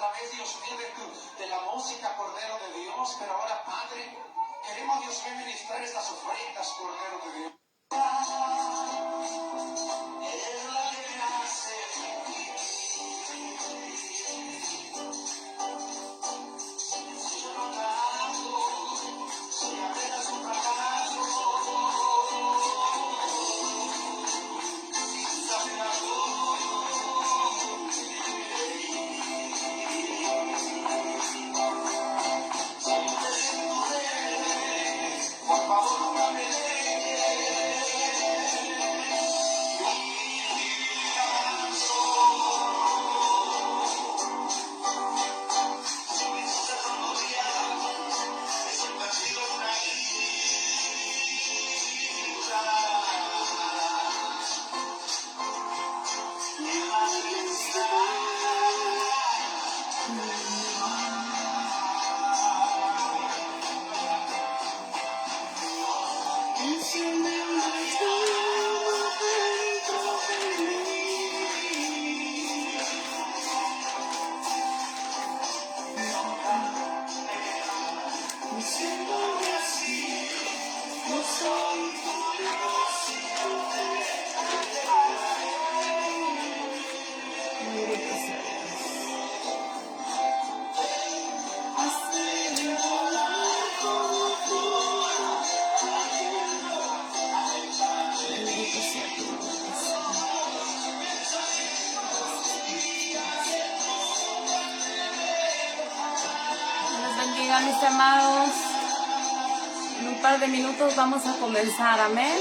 través, Dios mío, de la música, Cordero de Dios. Pero ahora, Padre, queremos, Dios mío, ministrar estas ofrendas, Cordero de Dios. Mis amados, en un par de minutos vamos a comenzar, amén.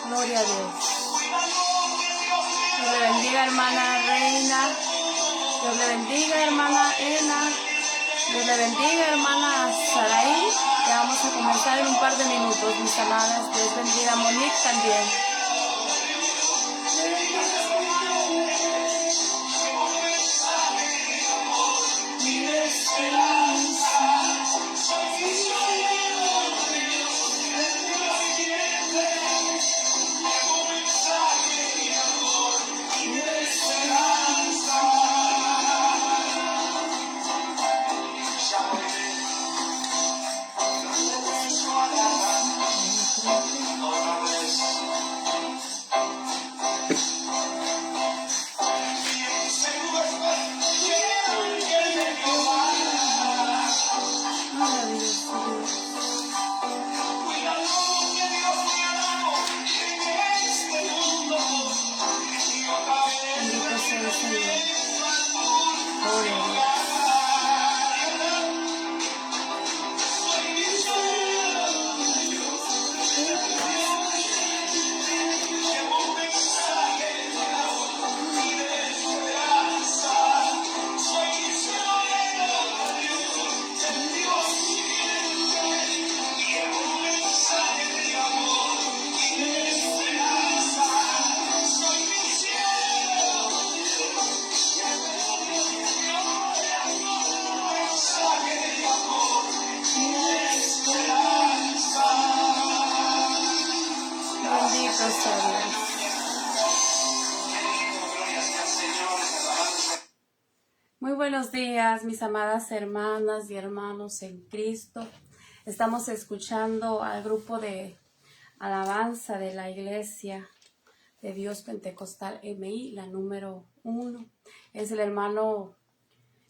Gloria a Dios. Dios le bendiga, hermana Reina. Dios le bendiga, hermana Ena. Dios le bendiga, hermana Saraí. Ya vamos a comenzar en un par de minutos, mis amadas. Dios bendiga a Monique también. Muy buenos días, mis amadas hermanas y hermanos en Cristo. Estamos escuchando al grupo de alabanza de la Iglesia de Dios Pentecostal MI, la número 1. Es el hermano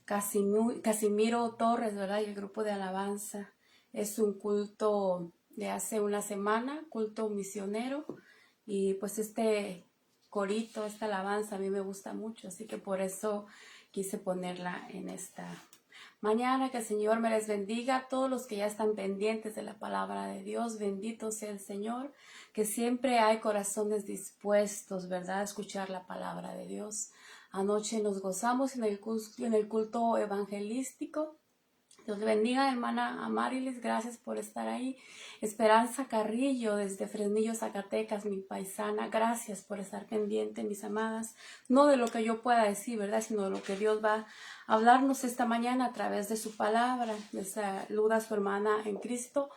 Casimiro Torres, ¿verdad? Y el grupo de alabanza. Es un culto de hace una semana, culto misionero. Y pues este corito, esta alabanza a mí me gusta mucho, así que por eso quise ponerla en esta mañana. Que el Señor me les bendiga a todos los que ya están pendientes de la palabra de Dios. Bendito sea el Señor, que siempre hay corazones dispuestos, ¿verdad?, a escuchar la palabra de Dios. Anoche nos gozamos en el culto evangelístico. Dios le bendiga, hermana Amarilis, gracias por estar ahí. Esperanza Carrillo, desde Fresnillo, Zacatecas, mi paisana, gracias por estar pendiente, mis amadas. No de lo que yo pueda decir, ¿verdad?, sino de lo que Dios va a hablarnos esta mañana a través de su palabra. Les saluda a su hermana en Cristo,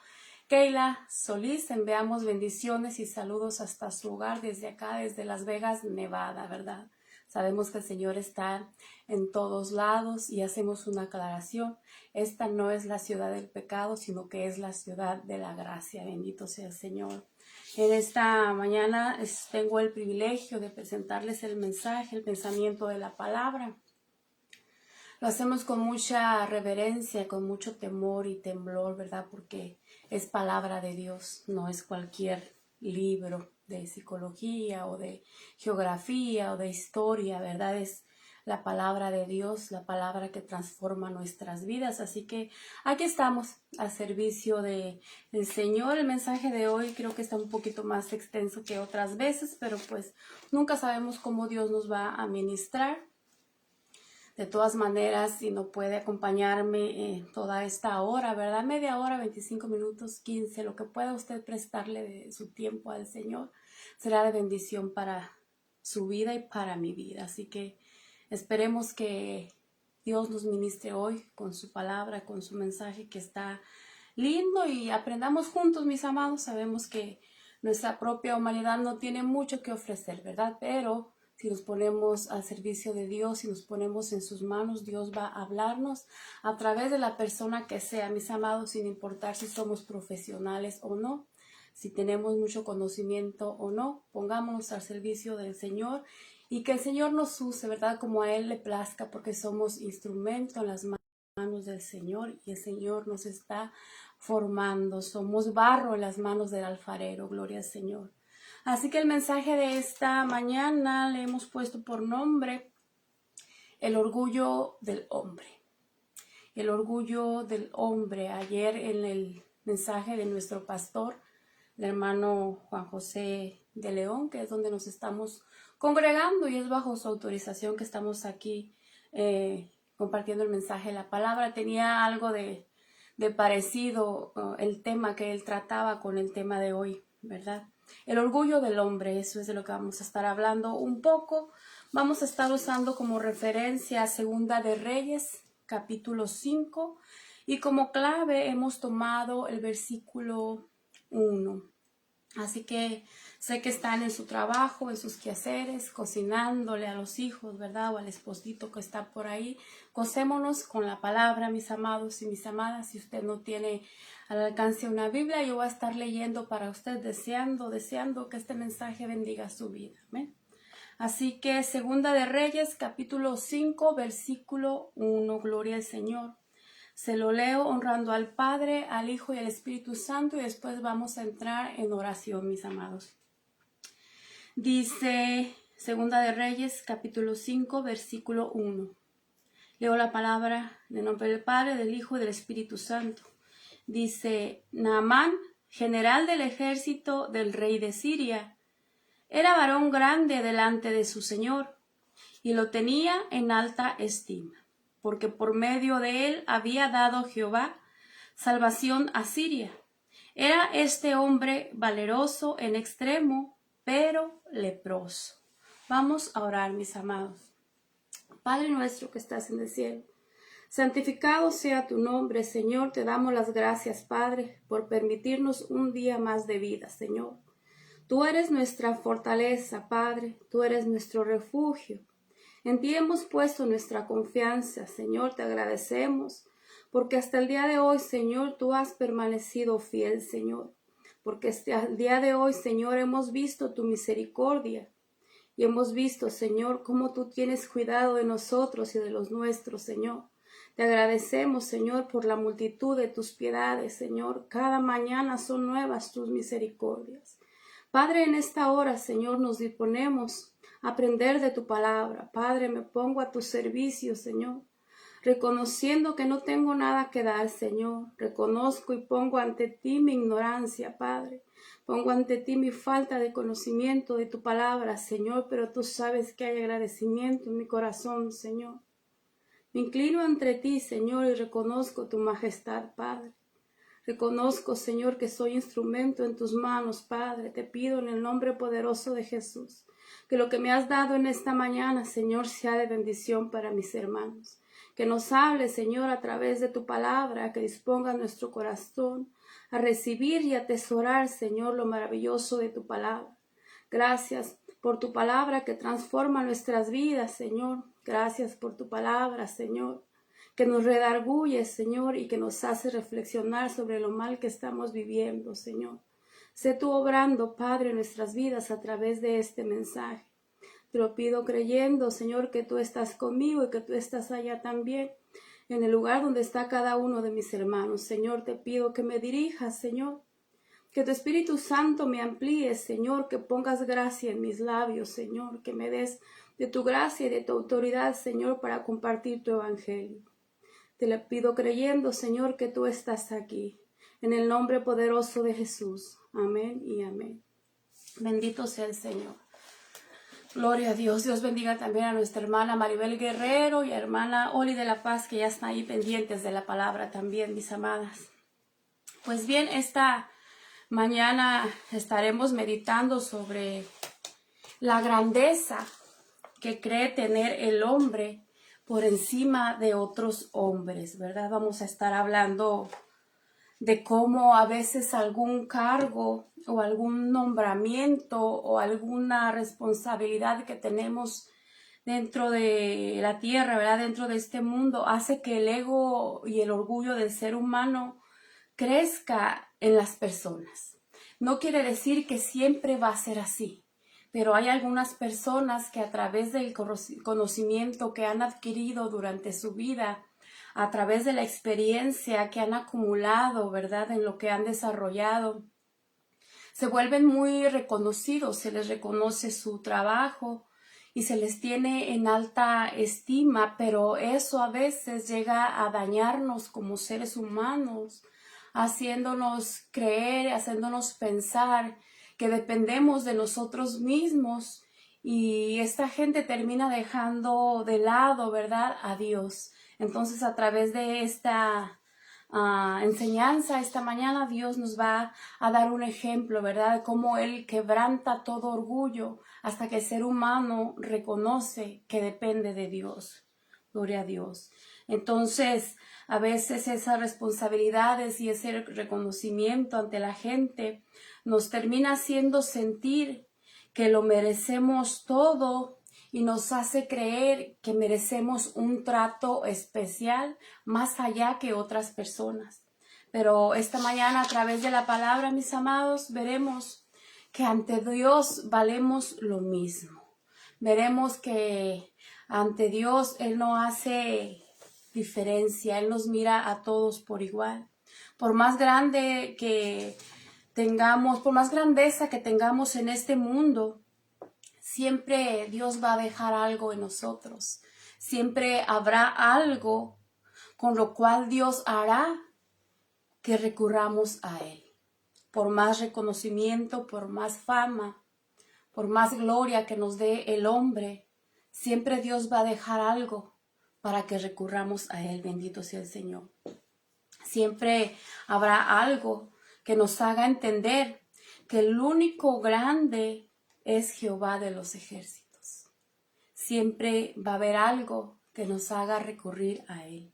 Keila Solís. Enviamos bendiciones y saludos hasta su hogar desde acá, desde Las Vegas, Nevada, ¿verdad? Sabemos que el Señor está en todos lados y hacemos una aclaración. Esta no es la ciudad del pecado, sino que es la ciudad de la gracia. Bendito sea el Señor. En esta mañana tengo el privilegio de presentarles el mensaje, el pensamiento de la palabra. Lo hacemos con mucha reverencia, con mucho temor y temblor, ¿verdad? Porque es palabra de Dios, no es cualquier libro de psicología o de geografía o de historia, ¿verdad? Es la palabra de Dios, la palabra que transforma nuestras vidas. Así que aquí estamos al servicio del Señor. El mensaje de hoy creo que está un poquito más extenso que otras veces, pero pues nunca sabemos cómo Dios nos va a ministrar. De todas maneras, si no puede acompañarme toda esta hora, ¿verdad? Media hora, 25 minutos, 15, lo que pueda usted prestarle de su tiempo al Señor, será de bendición para su vida y para mi vida. Así que esperemos que Dios nos ministre hoy con su palabra, con su mensaje que está lindo, y aprendamos juntos, mis amados. Sabemos que nuestra propia humanidad no tiene mucho que ofrecer, ¿verdad? Pero si nos ponemos al servicio de Dios, si nos ponemos en sus manos, Dios va a hablarnos a través de la persona que sea, mis amados, sin importar si somos profesionales o no, si tenemos mucho conocimiento o no. Pongámonos al servicio del Señor y que el Señor nos use, ¿verdad?, como a Él le plazca, porque somos instrumento en las manos del Señor y el Señor nos está formando. Somos barro en las manos del alfarero, gloria al Señor. Así que el mensaje de esta mañana le hemos puesto por nombre el orgullo del hombre. El orgullo del hombre. Ayer en el mensaje de nuestro pastor, el hermano Juan José de León, que es donde nos estamos congregando y es bajo su autorización que estamos aquí compartiendo el mensaje de la palabra, tenía algo de parecido el tema que él trataba con el tema de hoy, ¿verdad? El orgullo del hombre, eso es de lo que vamos a estar hablando un poco. Vamos a estar usando como referencia Segunda de Reyes, capítulo 5, y como clave hemos tomado el versículo 1. Así que sé que están en su trabajo, en sus quehaceres, cocinándole a los hijos, ¿verdad?, o al esposito que está por ahí. Gocémonos con la palabra, mis amados y mis amadas. Si usted no tiene al alcance una Biblia, yo voy a estar leyendo para usted, deseando que este mensaje bendiga su vida. ¿Amén? Así que Segunda de Reyes, capítulo 5, versículo 1. Gloria al Señor. Se lo leo honrando al Padre, al Hijo y al Espíritu Santo, y después vamos a entrar en oración, mis amados. Dice Segunda de Reyes, capítulo 5, versículo 1. Leo la palabra en el nombre del Padre, del Hijo y del Espíritu Santo. Dice: Naamán, general del ejército del rey de Siria, era varón grande delante de su señor, y lo tenía en alta estima, porque por medio de él había dado Jehová salvación a Siria. Era este hombre valeroso en extremo, pero leproso. Vamos a orar, mis amados. Padre nuestro que estás en el cielo, santificado sea tu nombre, Señor. Te damos las gracias, Padre, por permitirnos un día más de vida, Señor. Tú eres nuestra fortaleza, Padre. Tú eres nuestro refugio. En ti hemos puesto nuestra confianza, Señor. Te agradecemos porque hasta el día de hoy, Señor, tú has permanecido fiel, Señor. Porque hasta el día de hoy, Señor, hemos visto tu misericordia. y hemos visto, Señor, cómo tú tienes cuidado de nosotros y de los nuestros, Señor. Te agradecemos, Señor, por la multitud de tus piedades, Señor. Cada mañana son nuevas tus misericordias. Padre, en esta hora, Señor, nos disponemos a aprender de tu palabra. Padre, me pongo a tu servicio, Señor, reconociendo que no tengo nada que dar, Señor. Reconozco y pongo ante ti mi ignorancia, Padre. Pongo ante ti mi falta de conocimiento de tu palabra, Señor, pero tú sabes que hay agradecimiento en mi corazón, Señor. Me inclino ante ti, Señor, y reconozco tu majestad, Padre. Reconozco, Señor, que soy instrumento en tus manos, Padre. Te pido en el nombre poderoso de Jesús, que lo que me has dado en esta mañana, Señor, sea de bendición para mis hermanos. Que nos hables, Señor, a través de tu palabra, que disponga nuestro corazón a recibir y atesorar, Señor, lo maravilloso de tu palabra. Gracias por tu palabra que transforma nuestras vidas, Señor. Gracias por tu palabra, Señor, que nos redarguye, Señor, y que nos hace reflexionar sobre lo mal que estamos viviendo, Señor. Sé tú obrando, Padre, en nuestras vidas a través de este mensaje. Te lo pido creyendo, Señor, que tú estás conmigo y que tú estás allá también, en el lugar donde está cada uno de mis hermanos. Señor, te pido que me dirijas, Señor, que tu Espíritu Santo me amplíe, Señor, que pongas gracia en mis labios, Señor, que me des de tu gracia y de tu autoridad, Señor, para compartir tu evangelio. Te lo pido creyendo, Señor, que tú estás aquí, en el nombre poderoso de Jesús. Amén y amén. Bendito sea el Señor. Gloria a Dios. Dios bendiga también a nuestra hermana Maribel Guerrero y a hermana Oli de la Paz, que ya están ahí pendientes de la palabra también, mis amadas. Pues bien, esta mañana estaremos meditando sobre la grandeza que cree tener el hombre por encima de otros hombres, ¿verdad? Vamos a estar hablando de cómo a veces algún cargo o algún nombramiento o alguna responsabilidad que tenemos dentro de la tierra, ¿verdad? Dentro de este mundo, hace que el ego y el orgullo del ser humano crezca en las personas. No quiere decir que siempre va a ser así, pero hay algunas personas que a través del conocimiento que han adquirido durante su vida, a través de la experiencia que han acumulado, ¿verdad?, en lo que han desarrollado, se vuelven muy reconocidos, se les reconoce su trabajo y se les tiene en alta estima, pero eso a veces llega a dañarnos como seres humanos, haciéndonos creer, haciéndonos pensar que dependemos de nosotros mismos, y esta gente termina dejando de lado, ¿verdad?, a Dios. Entonces, a través de esta enseñanza esta mañana, Dios nos va a dar un ejemplo, ¿verdad?, de cómo Él quebranta todo orgullo hasta que el ser humano reconoce que depende de Dios. Gloria a Dios. Entonces, a veces esas responsabilidades y ese reconocimiento ante la gente nos termina haciendo sentir que lo merecemos todo y nos hace creer que merecemos un trato especial más allá que otras personas. Pero esta mañana, a través de la palabra, mis amados, veremos que ante Dios valemos lo mismo. Veremos que ante Dios Él no hace diferencia, Él nos mira a todos por igual. Por más grande que tengamos, por más grandeza que tengamos en este mundo, siempre Dios va a dejar algo en nosotros. Siempre habrá algo con lo cual Dios hará que recurramos a Él. Por más reconocimiento, por más fama, por más gloria que nos dé el hombre, siempre Dios va a dejar algo para que recurramos a Él. Bendito sea el Señor. Siempre habrá algo que nos haga entender que el único grande es Jehová de los ejércitos. Siempre va a haber algo que nos haga recurrir a Él.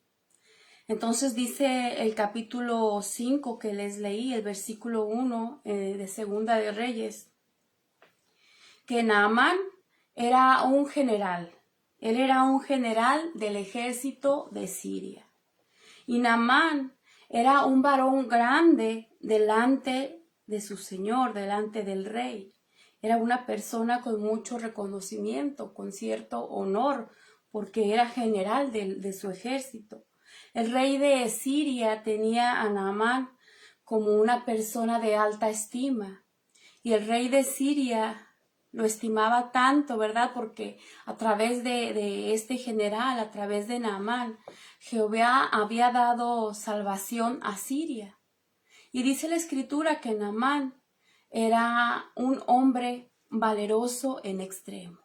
Entonces dice el capítulo 5 que les leí, el versículo 1 de Segunda de Reyes, que Naamán era un general. Él era un general del ejército de Siria. Y Naamán era un varón grande delante de su señor, delante del rey. Era una persona con mucho reconocimiento, con cierto honor, porque era general de su ejército. El rey de Siria tenía a Naamán como una persona de alta estima. Y el rey de Siria lo estimaba tanto, ¿verdad? Porque a través de este general, a través de Naamán, Jehová había dado salvación a Siria. Y dice la escritura que Naamán era un hombre valeroso en extremo.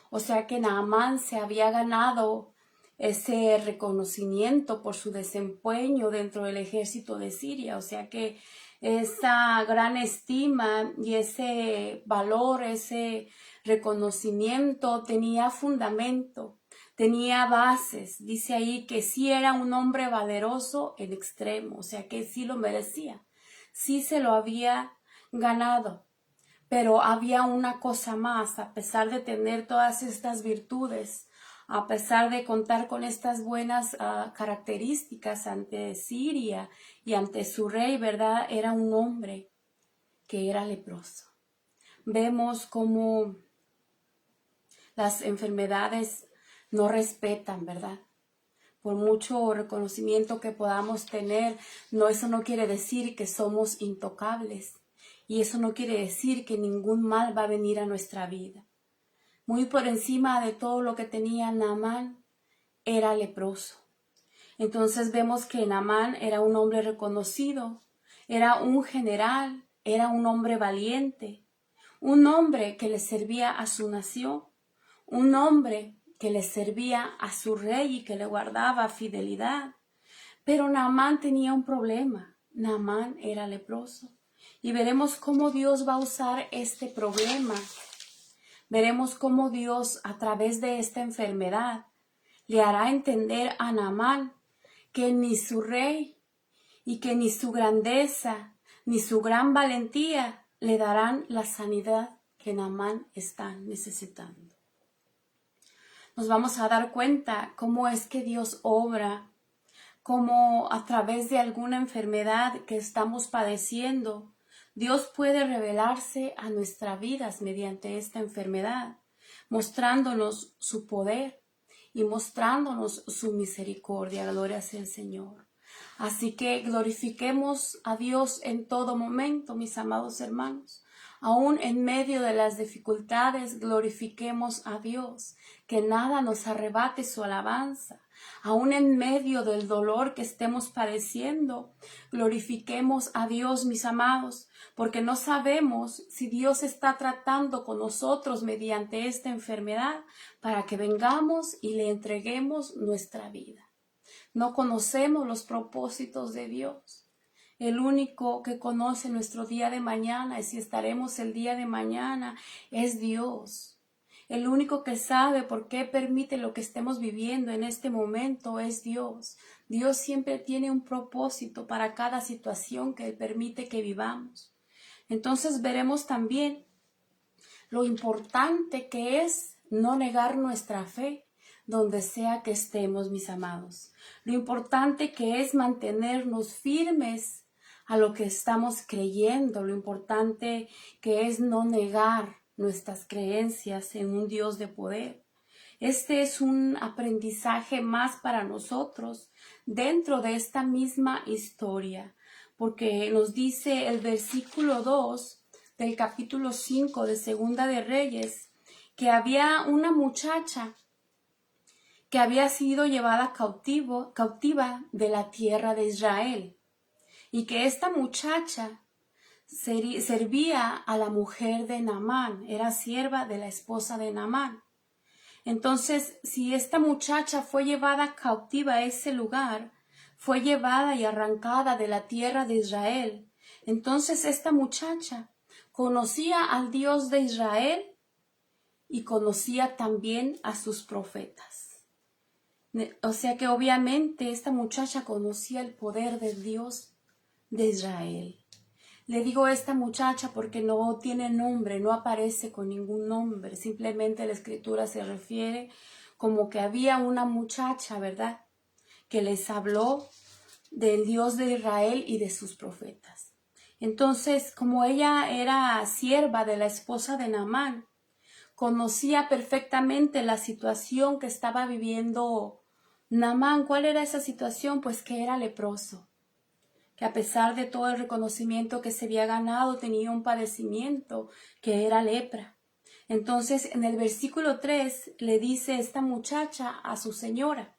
O sea que Naamán se había ganado ese reconocimiento por su desempeño dentro del ejército de Siria. O sea que esa gran estima y ese valor, ese reconocimiento tenía fundamento, tenía bases. Dice ahí que sí era un hombre valeroso en extremo, o sea que sí lo merecía, sí se lo había ganado. Pero había una cosa más, a pesar de tener todas estas virtudes, a pesar de contar con estas buenas características ante Siria y ante su rey, ¿verdad? Era un hombre que era leproso. Vemos cómo las enfermedades no respetan, ¿verdad? Por mucho reconocimiento que podamos tener, eso no quiere decir que somos intocables. Y eso no quiere decir que ningún mal va a venir a nuestra vida. Muy por encima de todo lo que tenía Naamán, era leproso. Entonces vemos que Naamán era un hombre reconocido, era un general, era un hombre valiente, un hombre que le servía a su nación, un hombre que le servía a su rey y que le guardaba fidelidad. Pero Naamán tenía un problema. Naamán era leproso. Y veremos cómo Dios va a usar este problema. Veremos cómo Dios, a través de esta enfermedad, le hará entender a Naamán que ni su rey y que ni su grandeza, ni su gran valentía le darán la sanidad que Naamán está necesitando. Nos vamos a dar cuenta cómo es que Dios obra, cómo a través de alguna enfermedad que estamos padeciendo, Dios puede revelarse a nuestras vidas mediante esta enfermedad, mostrándonos su poder y mostrándonos su misericordia. Gloria sea el Señor. Así que glorifiquemos a Dios en todo momento, mis amados hermanos. Aún en medio de las dificultades, glorifiquemos a Dios, que nada nos arrebate su alabanza. Aún en medio del dolor que estemos padeciendo, glorifiquemos a Dios, mis amados, porque no sabemos si Dios está tratando con nosotros mediante esta enfermedad para que vengamos y le entreguemos nuestra vida. No conocemos los propósitos de Dios. El único que conoce nuestro día de mañana y si estaremos el día de mañana es Dios. El único que sabe por qué permite lo que estemos viviendo en este momento es Dios. Dios siempre tiene un propósito para cada situación que Él permite que vivamos. Entonces veremos también lo importante que es no negar nuestra fe donde sea que estemos, mis amados. Lo importante que es mantenernos firmes a lo que estamos creyendo. Lo importante que es no negar nuestras creencias en un Dios de poder. Este es un aprendizaje más para nosotros dentro de esta misma historia, porque nos dice el versículo 2 del capítulo 5 de Segunda de Reyes, que había una muchacha que había sido llevada cautiva de la tierra de Israel, y que esta muchacha servía a la mujer de Naamán, era sierva de la esposa de Naamán. Entonces, si esta muchacha fue llevada cautiva a ese lugar, fue llevada y arrancada de la tierra de Israel, entonces esta muchacha conocía al Dios de Israel y conocía también a sus profetas. O sea que obviamente esta muchacha conocía el poder de Dios de Israel. Le digo esta muchacha porque no tiene nombre, no aparece con ningún nombre. Simplemente la escritura se refiere como que había una muchacha, ¿verdad?, que les habló del Dios de Israel y de sus profetas. Entonces, como ella era sierva de la esposa de Naamán, conocía perfectamente la situación que estaba viviendo Naamán. ¿Cuál era esa situación? Pues que era leproso, que a pesar de todo el reconocimiento que se había ganado, tenía un padecimiento que era lepra. Entonces, en el versículo 3 le dice esta muchacha a su señora: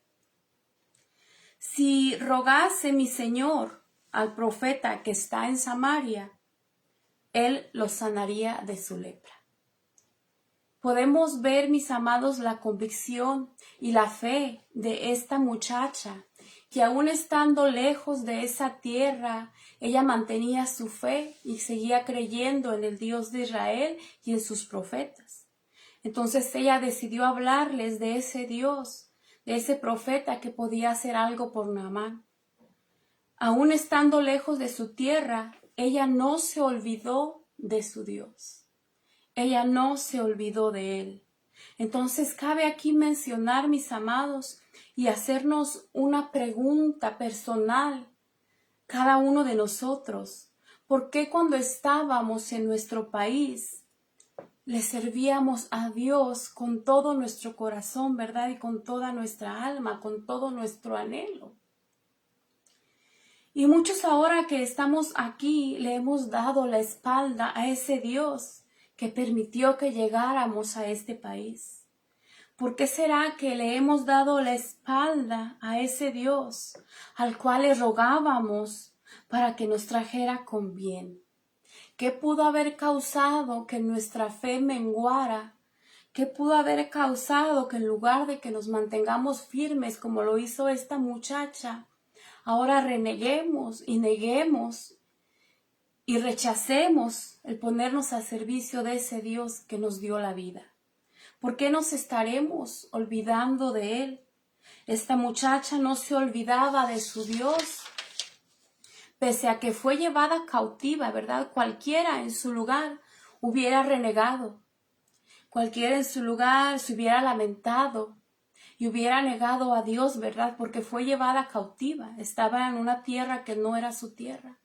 si rogase mi señor al profeta que está en Samaria, él lo sanaría de su lepra. Podemos ver, mis amados, la convicción y la fe de esta muchacha, que aún estando lejos de esa tierra, ella mantenía su fe y seguía creyendo en el Dios de Israel y en sus profetas. Entonces ella decidió hablarles de ese Dios, de ese profeta que podía hacer algo por Naamán. Aún estando lejos de su tierra, ella no se olvidó de su Dios. Ella no se olvidó de él. Entonces cabe aquí mencionar, mis amados, y hacernos una pregunta personal, cada uno de nosotros. ¿Por qué cuando estábamos en nuestro país le servíamos a Dios con todo nuestro corazón, verdad? Y con toda nuestra alma, con todo nuestro anhelo. Y muchos ahora que estamos aquí le hemos dado la espalda a ese Dios que permitió que llegáramos a este país. ¿Por qué será que le hemos dado la espalda a ese Dios al cual le rogábamos para que nos trajera con bien? ¿Qué pudo haber causado que nuestra fe menguara? ¿Qué pudo haber causado que en lugar de que nos mantengamos firmes como lo hizo esta muchacha, ahora reneguemos y neguemos y rechacemos el ponernos al servicio de ese Dios que nos dio la vida? ¿Por qué nos estaremos olvidando de Él? Esta muchacha no se olvidaba de su Dios, pese a que fue llevada cautiva, ¿verdad? Cualquiera en su lugar hubiera renegado, cualquiera en su lugar se hubiera lamentado y hubiera negado a Dios, ¿verdad? Porque fue llevada cautiva, estaba en una tierra que no era su tierra.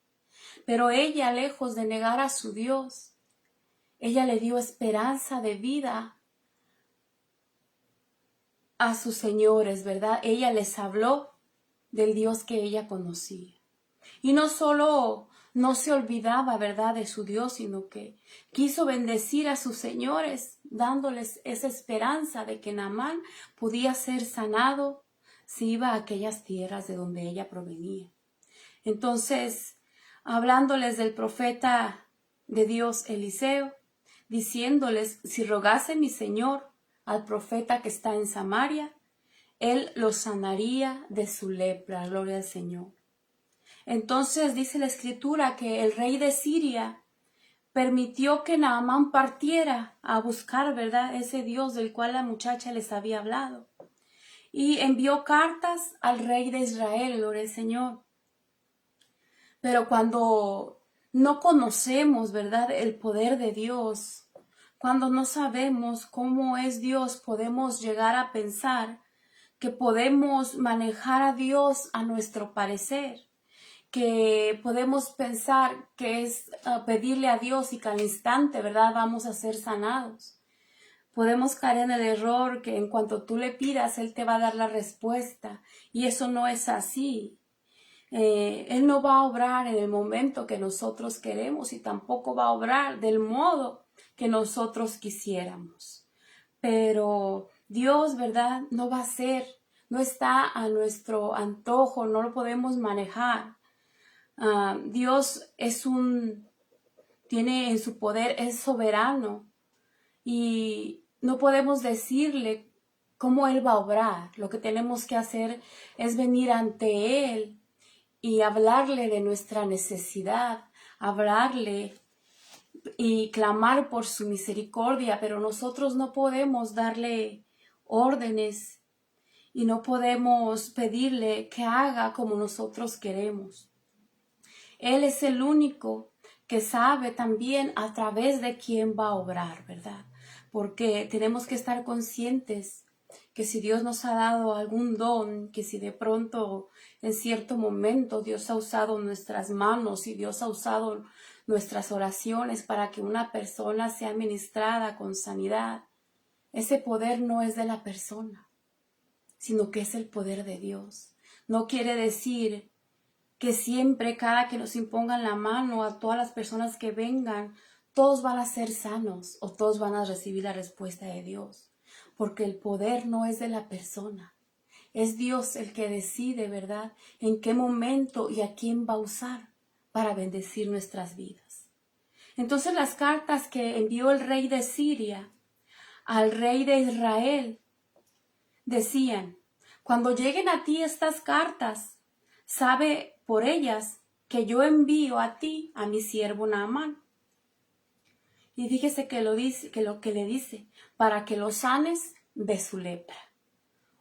Pero ella, lejos de negar a su Dios, ella le dio esperanza de vida a sus señores, ¿verdad? Ella les habló del Dios que ella conocía. Y no solo no se olvidaba, ¿verdad?, de su Dios, sino que quiso bendecir a sus señores, dándoles esa esperanza de que Naamán podía ser sanado si iba a aquellas tierras de donde ella provenía. Entonces, hablándoles del profeta de Dios Eliseo, diciéndoles: si rogase mi señor al profeta que está en Samaria, él lo sanaría de su lepra. Gloria al Señor. Entonces dice la Escritura que el rey de Siria permitió que Naamán partiera a buscar, ¿verdad?, ese Dios del cual la muchacha les había hablado. Y envió cartas al rey de Israel, gloria al Señor. Pero cuando no conocemos, ¿verdad?, el poder de Dios, cuando no sabemos cómo es Dios, podemos llegar a pensar que podemos manejar a Dios a nuestro parecer, que podemos pensar que es pedirle a Dios y que al instante, ¿verdad?, vamos a ser sanados. Podemos caer en el error que en cuanto tú le pidas, Él te va a dar la respuesta, y eso no es así. Él no va a obrar en el momento que nosotros queremos y tampoco va a obrar del modo que nosotros quisiéramos. Pero Dios, ¿verdad?, no va a ser, no está a nuestro antojo, no lo podemos manejar. Dios tiene en su poder, es soberano y no podemos decirle cómo Él va a obrar. Lo que tenemos que hacer es venir ante Él y hablarle de nuestra necesidad, hablarle y clamar por su misericordia, pero nosotros no podemos darle órdenes y no podemos pedirle que haga como nosotros queremos. Él es el único que sabe también a través de quién va a obrar, ¿verdad? Porque tenemos que estar conscientes que si Dios nos ha dado algún don, que si de pronto en cierto momento Dios ha usado nuestras manos y Dios ha usado nuestras oraciones para que una persona sea ministrada con sanidad, ese poder no es de la persona, sino que es el poder de Dios. No quiere decir que siempre, cada que nos impongan la mano a todas las personas que vengan, todos van a ser sanos o todos van a recibir la respuesta de Dios, porque el poder no es de la persona. Es Dios el que decide, ¿verdad?, en qué momento y a quién va a usar para bendecir nuestras vidas. Entonces las cartas que envió el rey de Siria al rey de Israel decían: cuando lleguen a ti estas cartas, sabe por ellas que yo envío a ti a mi siervo Naamán. Y fíjese que lo que le dice, para que lo sanes de su lepra.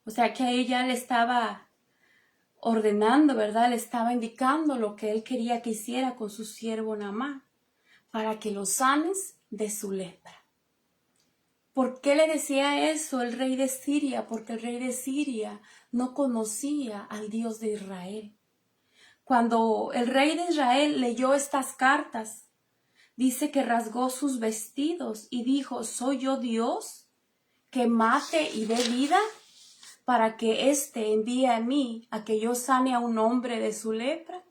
O sea que ella le estaba ordenando, ¿verdad? Le estaba indicando lo que él quería que hiciera con su siervo Naamán, para que lo sanes de su lepra. ¿Por qué le decía eso el rey de Siria? Porque el rey de Siria no conocía al Dios de Israel. Cuando el rey de Israel leyó estas cartas, dice que rasgó sus vestidos y dijo: ¿soy yo Dios que mate y dé vida para que éste envíe a mí a que yo sane a un hombre de su lepra?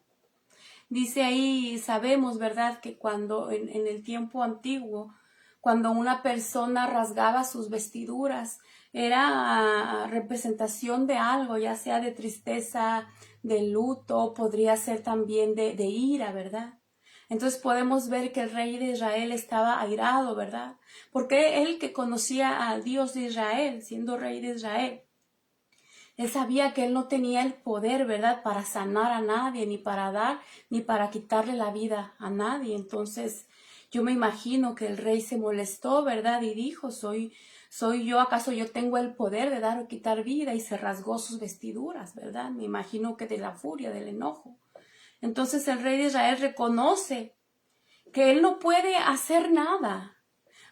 Dice ahí, sabemos, ¿verdad?, que cuando en el tiempo antiguo, cuando una persona rasgaba sus vestiduras, era representación de algo, ya sea de tristeza, de luto, podría ser también de ira, ¿verdad? Entonces podemos ver que el rey de Israel estaba airado, ¿verdad? Porque él, que conocía al Dios de Israel, siendo rey de Israel, él sabía que él no tenía el poder, ¿verdad?, para sanar a nadie, ni para dar, ni para quitarle la vida a nadie. Entonces yo me imagino que el rey se molestó, ¿verdad?, y dijo: ¿Soy yo, acaso yo tengo el poder de dar o quitar vida? Y se rasgó sus vestiduras, ¿verdad? Me imagino que de la furia, del enojo. Entonces el rey de Israel reconoce que él no puede hacer nada.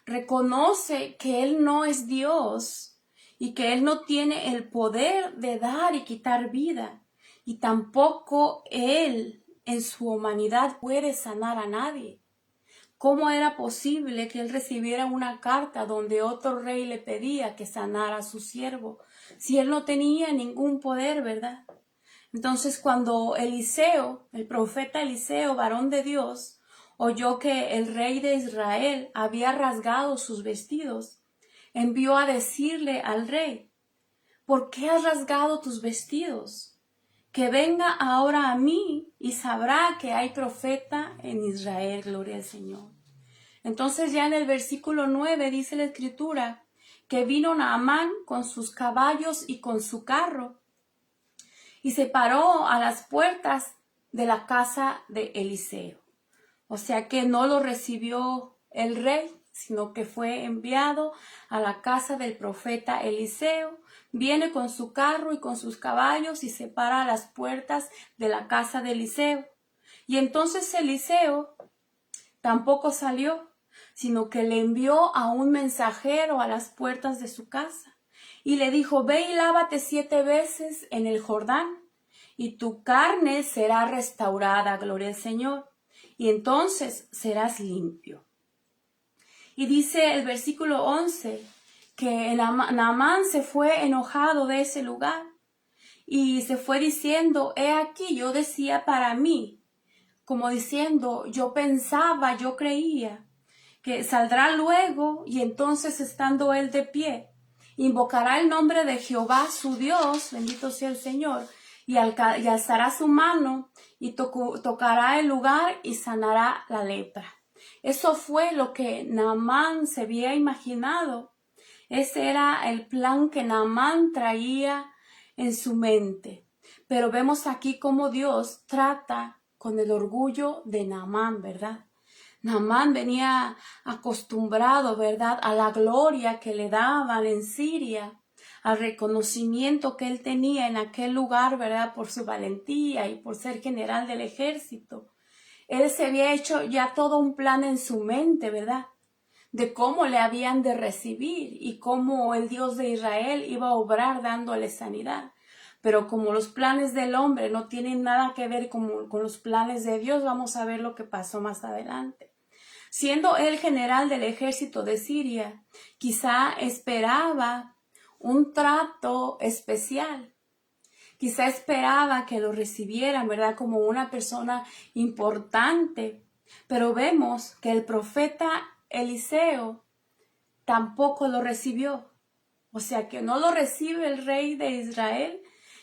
Reconoce que él no es Dios y que él no tiene el poder de dar y quitar vida. Y tampoco él en su humanidad puede sanar a nadie. ¿Cómo era posible que él recibiera una carta donde otro rey le pedía que sanara a su siervo, si él no tenía ningún poder, ¿verdad? Entonces cuando Eliseo, el profeta Eliseo, varón de Dios, oyó que el rey de Israel había rasgado sus vestidos, envió a decirle al rey: ¿por qué has rasgado tus vestidos? Que venga ahora a mí y sabrá que hay profeta en Israel. Gloria al Señor. Entonces ya en el versículo 9 dice la Escritura que vino Naamán con sus caballos y con su carro, y se paró a las puertas de la casa de Eliseo. O sea que no lo recibió el rey, sino que fue enviado a la casa del profeta Eliseo. Viene con su carro y con sus caballos y se para a las puertas de la casa de Eliseo. Y entonces Eliseo tampoco salió, sino que le envió a un mensajero a las puertas de su casa. Y le dijo: ve y lávate 7 veces en el Jordán, y tu carne será restaurada, gloria al Señor, y entonces serás limpio. Y dice el versículo 11 que Naamán se fue enojado de ese lugar y se fue diciendo: he aquí, yo decía para mí, como diciendo, yo pensaba, yo creía que saldrá luego, y entonces, estando él de pie, invocará el nombre de Jehová su Dios, bendito sea el Señor, y alzará su mano y tocará el lugar y sanará la lepra. Eso fue lo que Naamán se había imaginado. Ese era el plan que Naamán traía en su mente. Pero vemos aquí cómo Dios trata con el orgullo de Naamán, ¿verdad? Naamán venía acostumbrado, ¿verdad?, a la gloria que le daban en Siria, al reconocimiento que él tenía en aquel lugar, ¿verdad?, por su valentía y por ser general del ejército. Él se había hecho ya todo un plan en su mente, ¿verdad?, de cómo le habían de recibir y cómo el Dios de Israel iba a obrar dándole sanidad. Pero como los planes del hombre no tienen nada que ver con los planes de Dios, vamos a ver lo que pasó más adelante. Siendo él general del ejército de Siria, quizá esperaba un trato especial. Quizá esperaba que lo recibieran, ¿verdad? Como una persona importante. Pero vemos que el profeta Eliseo tampoco lo recibió. O sea que no lo recibe el rey de Israel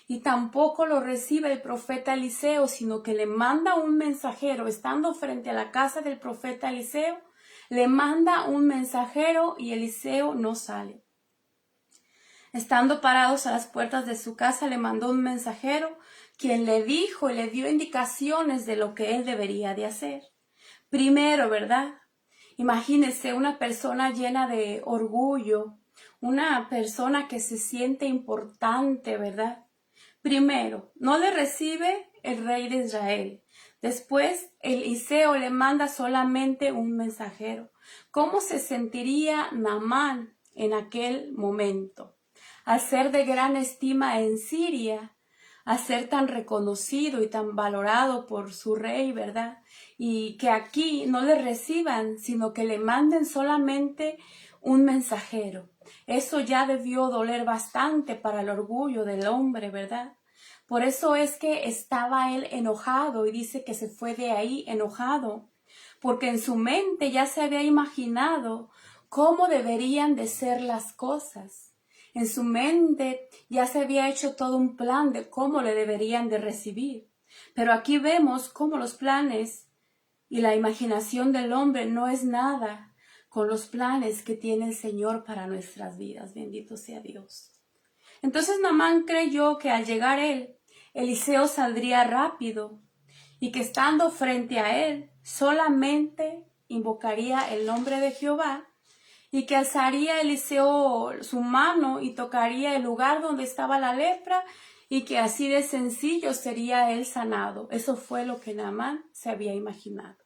y tampoco lo recibe el profeta Eliseo, sino que le manda un mensajero, estando frente a la casa del profeta Eliseo, le manda un mensajero y Eliseo no sale. Estando parados a las puertas de su casa, le mandó un mensajero, quien le dijo y le dio indicaciones de lo que él debería de hacer. Primero, ¿verdad? Imagínense una persona llena de orgullo, una persona que se siente importante, ¿verdad? Primero, no le recibe el rey de Israel. Después, Eliseo le manda solamente un mensajero. ¿Cómo se sentiría Naamán en aquel momento? Al ser de gran estima en Siria, a ser tan reconocido y tan valorado por su rey, ¿verdad? Y que aquí no le reciban, sino que le manden solamente un mensajero. Eso ya debió doler bastante para el orgullo del hombre, ¿verdad? Por eso es que estaba él enojado y dice que se fue de ahí enojado, porque en su mente ya se había imaginado cómo deberían de ser las cosas. En su mente ya se había hecho todo un plan de cómo le deberían de recibir. Pero aquí vemos cómo los planes y la imaginación del hombre no es nada con los planes que tiene el Señor para nuestras vidas. Bendito sea Dios. Entonces Naamán creyó que al llegar él, Eliseo saldría rápido y que estando frente a él solamente invocaría el nombre de Jehová y que alzaría Eliseo su mano y tocaría el lugar donde estaba la lepra y que así de sencillo sería él sanado. Eso fue lo que Naamán se había imaginado.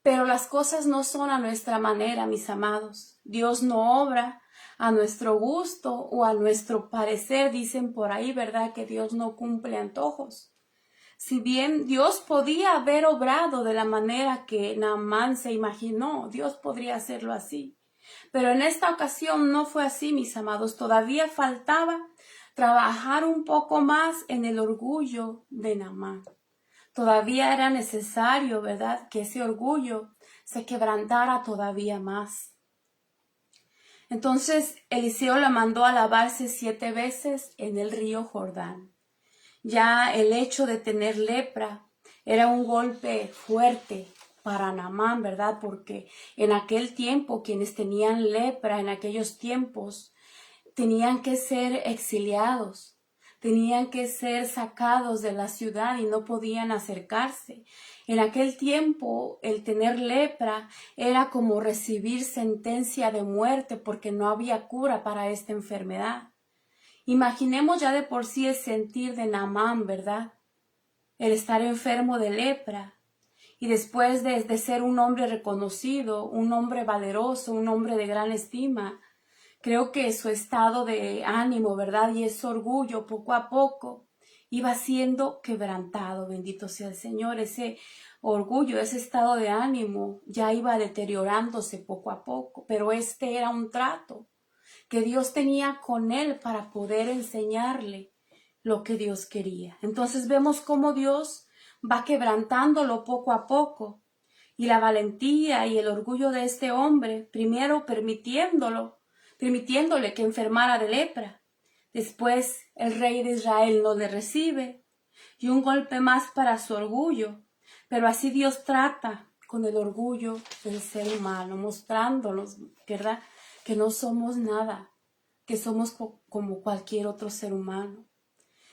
Pero las cosas no son a nuestra manera, mis amados. Dios no obra a nuestro gusto o a nuestro parecer. Dicen por ahí, ¿verdad?, que Dios no cumple antojos. Si bien Dios podía haber obrado de la manera que Naamán se imaginó, Dios podría hacerlo así. Pero en esta ocasión no fue así, mis amados. Todavía faltaba trabajar un poco más en el orgullo de Naamán. Todavía era necesario, ¿verdad?, que ese orgullo se quebrantara todavía más. Entonces Eliseo la mandó a lavarse 7 veces en el río Jordán. Ya el hecho de tener lepra era un golpe fuerte para Naamán, ¿verdad? Porque en aquel tiempo quienes tenían lepra, en aquellos tiempos, tenían que ser exiliados, tenían que ser sacados de la ciudad y no podían acercarse. En aquel tiempo el tener lepra era como recibir sentencia de muerte porque no había cura para esta enfermedad. Imaginemos ya de por sí el sentir de Naamán, ¿verdad? El estar enfermo de lepra. Y después de ser un hombre reconocido, un hombre valeroso, un hombre de gran estima, creo que su estado de ánimo, ¿verdad?, y ese orgullo poco a poco iba siendo quebrantado. Bendito sea el Señor. Ese orgullo, ese estado de ánimo ya iba deteriorándose poco a poco. Pero este era un trato que Dios tenía con él para poder enseñarle lo que Dios quería. Entonces vemos cómo Dios va quebrantándolo poco a poco. Y la valentía y el orgullo de este hombre, primero permitiéndole que enfermara de lepra. Después el rey de Israel no le recibe. Y un golpe más para su orgullo. Pero así Dios trata con el orgullo del ser humano, mostrándonos, ¿verdad?, que no somos nada, que somos como cualquier otro ser humano.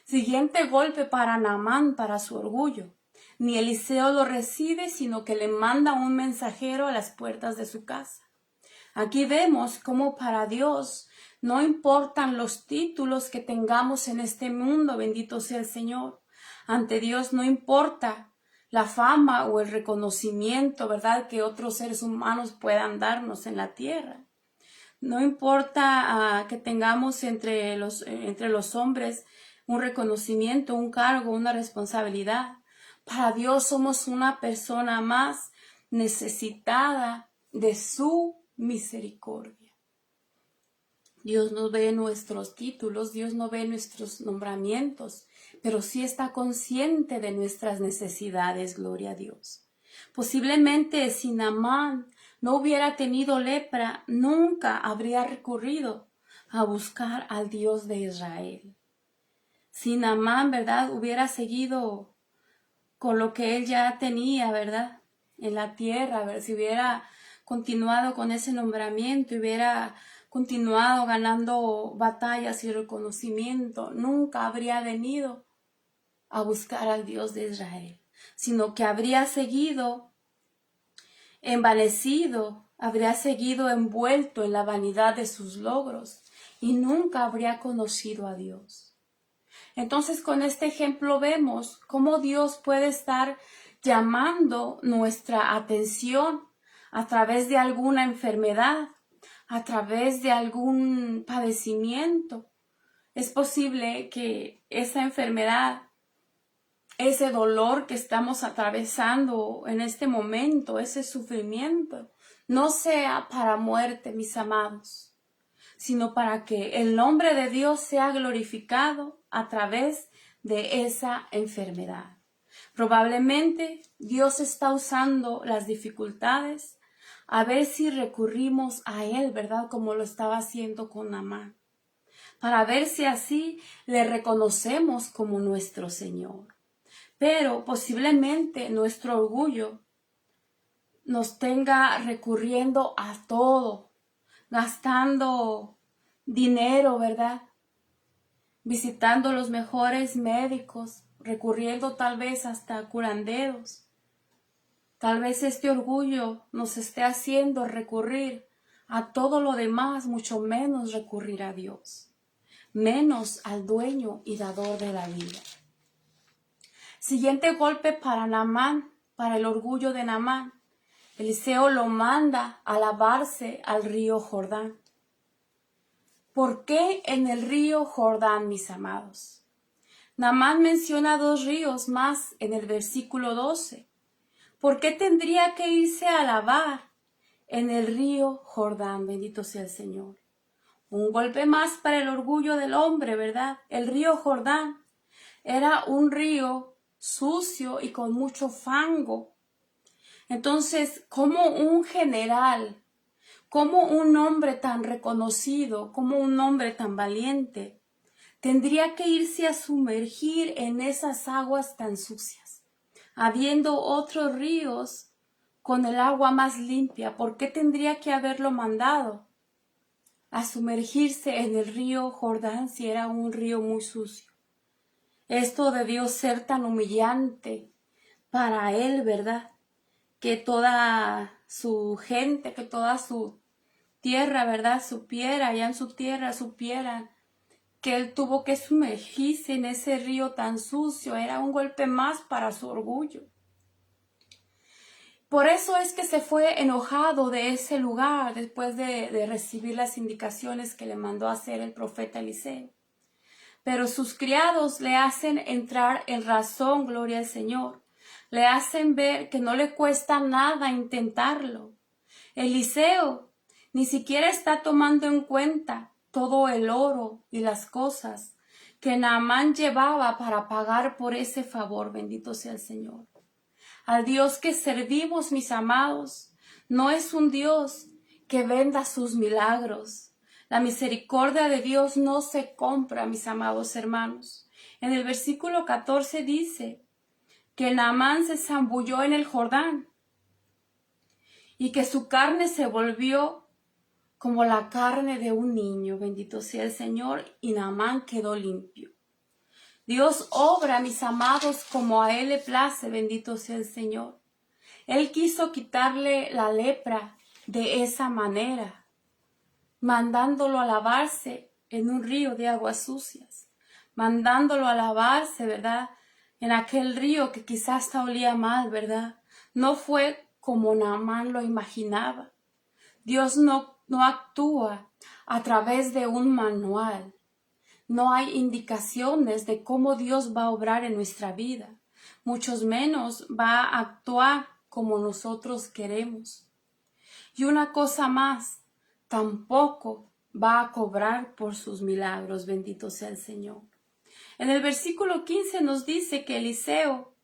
Siguiente golpe para Naamán, para su orgullo. Ni Eliseo lo recibe, sino que le manda un mensajero a las puertas de su casa. Aquí vemos cómo para Dios no importan los títulos que tengamos en este mundo, bendito sea el Señor. Ante Dios no importa la fama o el reconocimiento, ¿verdad?, que otros seres humanos puedan darnos en la tierra. No importa que tengamos entre los hombres un reconocimiento, un cargo, una responsabilidad. Para Dios somos una persona más necesitada de su misericordia. Dios no ve nuestros títulos, Dios no ve nuestros nombramientos, pero sí está consciente de nuestras necesidades, gloria a Dios. Posiblemente si Naamán no hubiera tenido lepra, nunca habría recurrido a buscar al Dios de Israel. Si Naamán, ¿verdad?, hubiera seguido con lo que él ya tenía, ¿verdad?, en la tierra, ¿verdad?, si hubiera continuado con ese nombramiento, hubiera continuado ganando batallas y reconocimiento, nunca habría venido a buscar al Dios de Israel, sino que habría seguido envanecido, habría seguido envuelto en la vanidad de sus logros y nunca habría conocido a Dios. Entonces, con este ejemplo vemos cómo Dios puede estar llamando nuestra atención a través de alguna enfermedad, a través de algún padecimiento. Es posible que esa enfermedad, ese dolor que estamos atravesando en este momento, ese sufrimiento, no sea para muerte, mis amados, sino para que el nombre de Dios sea glorificado a través de esa enfermedad. Probablemente Dios está usando las dificultades a ver si recurrimos a Él, ¿verdad?, como lo estaba haciendo con Naamán, para ver si así le reconocemos como nuestro Señor. Pero posiblemente nuestro orgullo nos tenga recurriendo a todo, gastando dinero, ¿verdad?, visitando los mejores médicos, recurriendo tal vez hasta curanderos. Tal vez este orgullo nos esté haciendo recurrir a todo lo demás, mucho menos recurrir a Dios, menos al dueño y dador de la vida. Siguiente golpe para Naamán, para el orgullo de Naamán. Eliseo lo manda a lavarse al río Jordán. ¿Por qué en el río Jordán, mis amados? Naamán menciona 2 ríos más en el versículo 12. ¿Por qué tendría que irse a lavar en el río Jordán? Bendito sea el Señor. Un golpe más para el orgullo del hombre, ¿verdad? El río Jordán era un río sucio y con mucho fango. Entonces, como un general, como un hombre tan reconocido, como un hombre tan valiente, tendría que irse a sumergir en esas aguas tan sucias, habiendo otros ríos con el agua más limpia? ¿Por qué tendría que haberlo mandado a sumergirse en el río Jordán si era un río muy sucio? Esto debió ser tan humillante para él, ¿verdad?, que toda su gente, que toda su tierra, ¿verdad?, supiera, allá en su tierra supieran que él tuvo que sumergirse en ese río tan sucio. Era un golpe más para su orgullo. Por eso es que se fue enojado de ese lugar después de recibir las indicaciones que le mandó a hacer el profeta Eliseo. Pero sus criados le hacen entrar en razón, gloria al Señor. Le hacen ver que no le cuesta nada intentarlo. Eliseo ni siquiera está tomando en cuenta todo el oro y las cosas que Naamán llevaba para pagar por ese favor. Bendito sea el Señor. Al Dios que servimos, mis amados, no es un Dios que venda sus milagros. La misericordia de Dios no se compra, mis amados hermanos. En el versículo 14 dice que Naamán se zambulló en el Jordán y que su carne se volvió como la carne de un niño. Bendito sea el Señor, y Naamán quedó limpio. Dios obra, mis amados, como a Él le place. Bendito sea el Señor. Él quiso quitarle la lepra de esa manera, mandándolo a lavarse en un río de aguas sucias, mandándolo a lavarse, ¿verdad?, en aquel río que quizás hasta olía mal, ¿verdad? No fue como Naamán lo imaginaba. Dios no actúa a través de un manual. No hay indicaciones de cómo Dios va a obrar en nuestra vida. Muchos menos va a actuar como nosotros queremos. Y una cosa más, tampoco va a cobrar por sus milagros, bendito sea el Señor. En el versículo 15 nos dice que Eliseo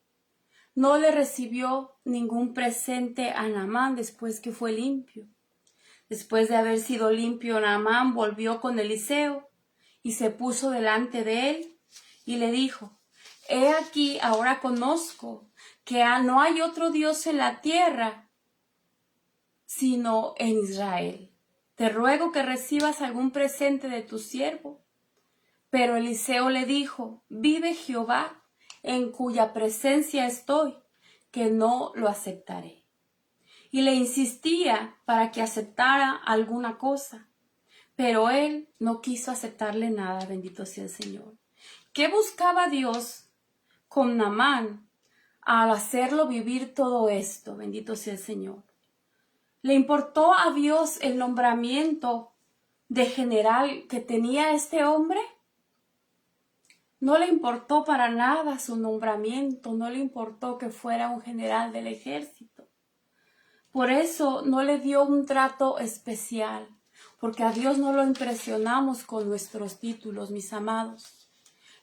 no le recibió ningún presente a Naamán después que fue limpio. Después de haber sido limpio, Naamán volvió con Eliseo y se puso delante de él y le dijo: He aquí, ahora conozco que no hay otro Dios en la tierra sino en Israel. Te ruego que recibas algún presente de tu siervo. Pero Eliseo le dijo: Vive Jehová, en cuya presencia estoy, que no lo aceptaré. Y le insistía para que aceptara alguna cosa, pero él no quiso aceptarle nada, bendito sea el Señor. ¿Qué buscaba Dios con Naamán al hacerlo vivir todo esto? Bendito sea el Señor. ¿Le importó a Dios el nombramiento de general que tenía este hombre? No le importó para nada su nombramiento, no le importó que fuera un general del ejército. Por eso no le dio un trato especial, porque a Dios no lo impresionamos con nuestros títulos, mis amados.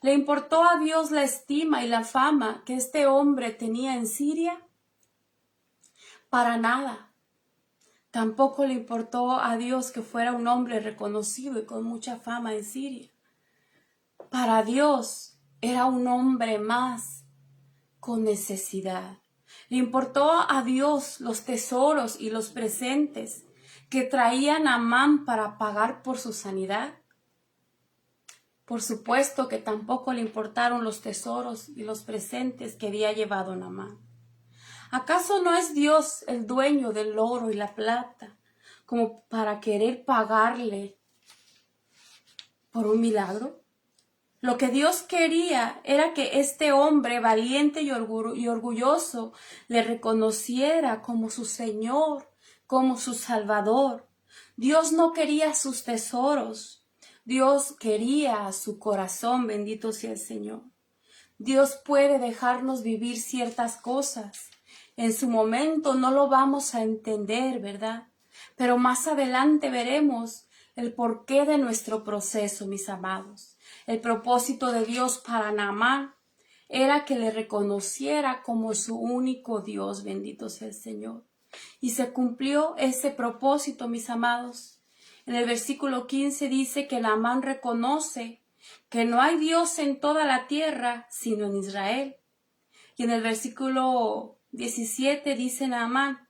¿Le importó a Dios la estima y la fama que este hombre tenía en Siria? Para nada. Tampoco le importó a Dios que fuera un hombre reconocido y con mucha fama en Siria. Para Dios era un hombre más con necesidad. Le importó a Dios los tesoros y los presentes que traía Naamán para pagar por su sanidad. Por supuesto que tampoco le importaron los tesoros y los presentes que había llevado Naamán. ¿Acaso no es Dios el dueño del oro y la plata como para querer pagarle por un milagro? Lo que Dios quería era que este hombre valiente y orgulloso le reconociera como su Señor, como su Salvador. Dios no quería sus tesoros, Dios quería su corazón, bendito sea el Señor. Dios puede dejarnos vivir ciertas cosas. En su momento no lo vamos a entender, ¿verdad? Pero más adelante veremos el porqué de nuestro proceso, mis amados. El propósito de Dios para Naamán era que le reconociera como su único Dios, bendito sea el Señor. Y se cumplió ese propósito, mis amados. En el versículo 15 dice que Naamán reconoce que no hay Dios en toda la tierra sino en Israel. Y en el versículo 17 dice Naamán: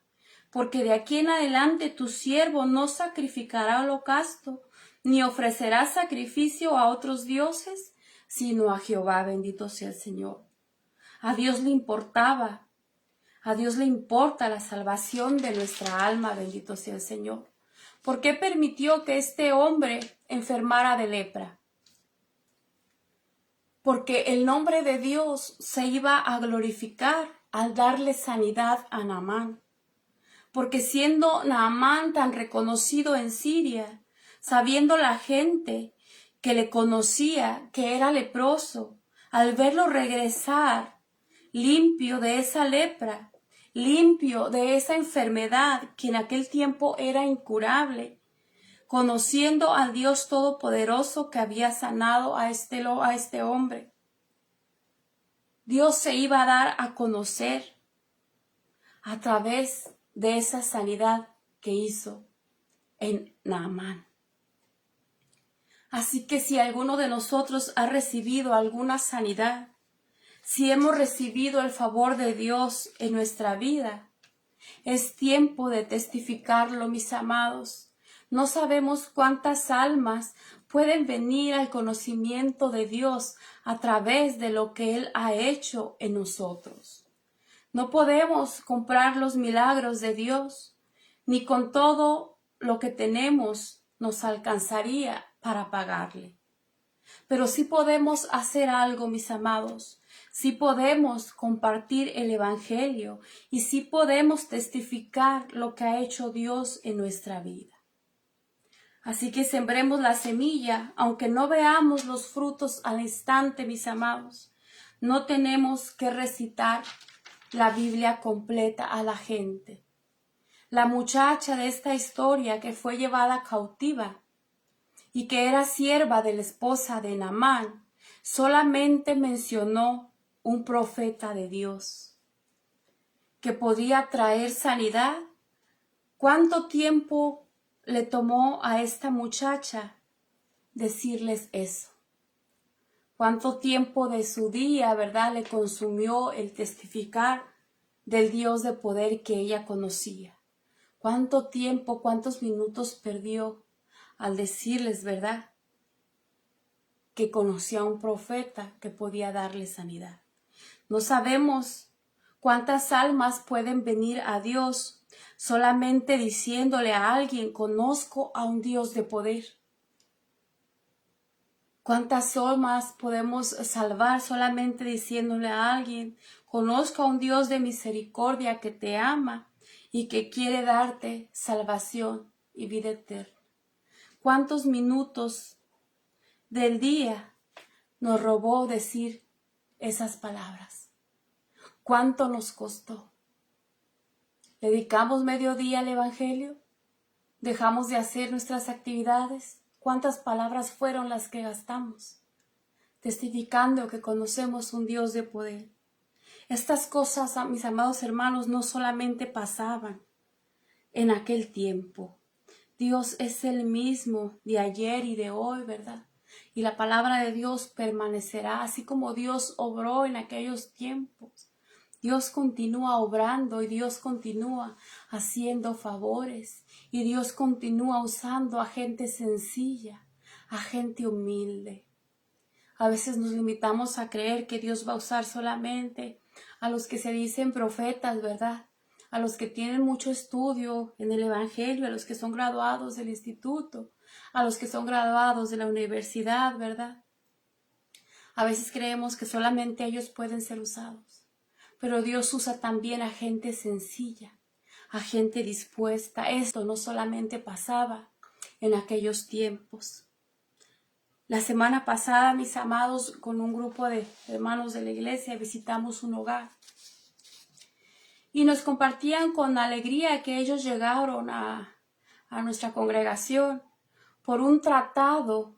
porque de aquí en adelante tu siervo no sacrificará holocausto, ni ofrecerá sacrificio a otros dioses, sino a Jehová, bendito sea el Señor. A Dios le importaba, a Dios le importa la salvación de nuestra alma, bendito sea el Señor. ¿Por qué permitió que este hombre enfermara de lepra? Porque el nombre de Dios se iba a glorificar al darle sanidad a Naamán. Porque siendo Naamán tan reconocido en Siria, sabiendo la gente que le conocía que era leproso, al verlo regresar limpio de esa lepra, limpio de esa enfermedad que en aquel tiempo era incurable, conociendo al Dios Todopoderoso que había sanado a este hombre, Dios se iba a dar a conocer a través de esa sanidad que hizo en Naamán. Así que si alguno de nosotros ha recibido alguna sanidad, si hemos recibido el favor de Dios en nuestra vida, es tiempo de testificarlo, mis amados. No sabemos cuántas almas pueden venir al conocimiento de Dios a través de lo que Él ha hecho en nosotros. No podemos comprar los milagros de Dios, ni con todo lo que tenemos nos alcanzaría para pagarle. pero sí podemos hacer algo, mis amados. Sí podemos compartir el Evangelio y sí podemos testificar lo que ha hecho Dios en nuestra vida. Así que sembremos la semilla, aunque no veamos los frutos al instante, mis amados. No tenemos que recitar la Biblia completa a la gente. La muchacha de esta historia que fue llevada cautiva y que era sierva de la esposa de Naamán, solamente mencionó un profeta de Dios que podía traer sanidad. ¿Cuánto tiempo le tomó a esta muchacha decirles eso? ¿Cuánto tiempo de su día, verdad, le consumió el testificar del Dios de poder que ella conocía? ¿Cuánto tiempo, cuántos minutos perdió al decirles, verdad, que conocía a un profeta que podía darle sanidad? No sabemos cuántas almas pueden venir a Dios solamente diciéndole a alguien, conozco a un Dios de poder. ¿Cuántas almas podemos salvar solamente diciéndole a alguien, conozco a un Dios de misericordia que te ama y que quiere darte salvación y vida eterna? ¿Cuántos minutos del día nos robó decir esas palabras? ¿Cuánto nos costó? ¿Dedicamos mediodía al Evangelio? ¿Dejamos de hacer nuestras actividades? ¿Cuántas palabras fueron las que gastamos? Testificando que conocemos un Dios de poder. Estas cosas, mis amados hermanos, no solamente pasaban en aquel tiempo. Dios es el mismo de ayer y de hoy, ¿verdad? Y la palabra de Dios permanecerá, así como Dios obró en aquellos tiempos. Dios continúa obrando y Dios continúa haciendo favores y Dios continúa usando a gente sencilla, a gente humilde. A veces nos limitamos a creer que Dios va a usar solamente a los que se dicen profetas, ¿verdad? A los que tienen mucho estudio en el Evangelio, a los que son graduados del instituto, a los que son graduados de la universidad, ¿verdad? A veces creemos que solamente ellos pueden ser usados. Pero Dios usa también a gente sencilla, a gente dispuesta. Esto no solamente pasaba en aquellos tiempos. La semana pasada, mis amados, con un grupo de hermanos de la iglesia, visitamos un hogar. Y nos compartían con alegría que ellos llegaron a nuestra congregación por un tratado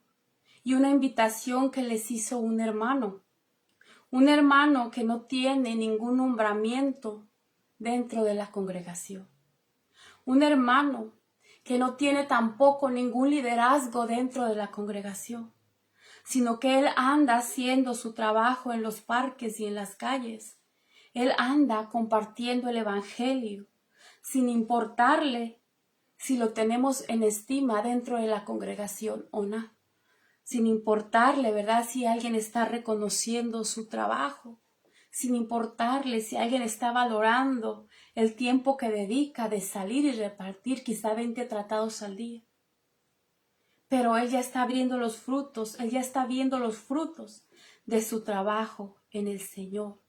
y una invitación que les hizo un hermano. Un hermano que no tiene ningún nombramiento dentro de la congregación. Un hermano que no tiene tampoco ningún liderazgo dentro de la congregación, sino que él anda haciendo su trabajo en los parques y en las calles. Él anda compartiendo el Evangelio, sin importarle si lo tenemos en estima dentro de la congregación o no. Sin importarle, ¿verdad?, si alguien está reconociendo su trabajo, sin importarle si alguien está valorando el tiempo que dedica de salir y repartir quizá 20 tratados al día. Pero él ya está viendo los frutos de su trabajo en el Señor.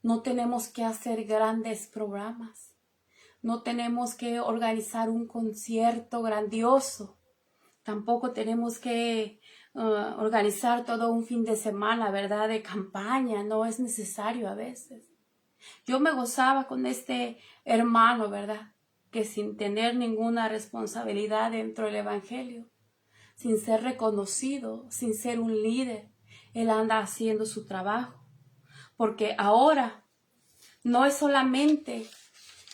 No tenemos que hacer grandes programas, no tenemos que organizar un concierto grandioso. Tampoco tenemos que organizar todo un fin de semana, ¿verdad?, de campaña. No es necesario a veces. Yo me gozaba con este hermano, ¿verdad?, que sin tener ninguna responsabilidad dentro del Evangelio, sin ser reconocido, sin ser un líder, él anda haciendo su trabajo. Porque ahora no es solamente